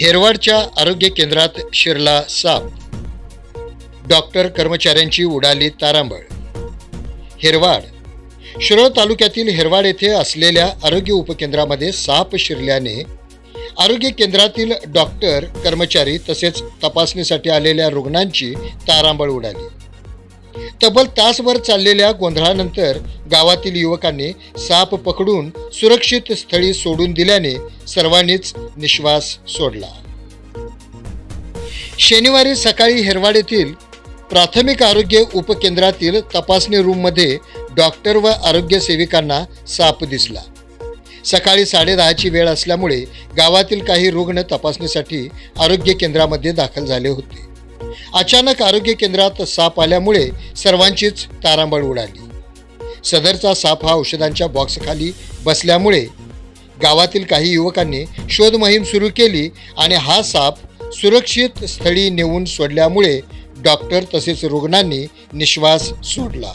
हेरवाडच्या आरोग्य केंद्रात शिरला साप. डॉक्टर कर्मचाऱ्यांची उडाली तारांबळ. हेरवाड. शिरोळ तालुक्यातील हेरवाड येथे असलेल्या आरोग्य उपकेंद्रामध्ये साप शिरल्याने आरोग्य केंद्रातील डॉक्टर, कर्मचारी तसेच तपासणीसाठी आलेल्या रुग्णांची तारांबळ उडाली. तब्बल तासभर चाललेल्या गोंधळानंतर गावातील युवकांनी साप पकडून सुरक्षित स्थळी सोडून दिल्याने सर्वांनीच निश्वास सोडला. शनिवारी सकाळी हेरवाड येथील प्राथमिक आरोग्य उपकेंद्रातील तपासणी रूममध्ये डॉक्टर व आरोग्य सेविकांना साप दिसला. सकाळी 10:30ची वेळ असल्यामुळे गावातील काही रुग्ण तपासणीसाठी आरोग्य केंद्रामध्ये दाखल झाले होते. अचानक आरोग्य केंद्रात साप आल्यामुळे सर्वांचीच तारांबळ उडाली. सदरचा साप हा औषधांच्या बॉक्सखाली बसल्यामुळे गावातील काही युवकांनी शोध मोहीम सुरू केली आणि हा साप सुरक्षित स्थळी नेऊन सोडल्यामुळे डॉक्टर तसेच रुग्णांनी निश्वास सोडला.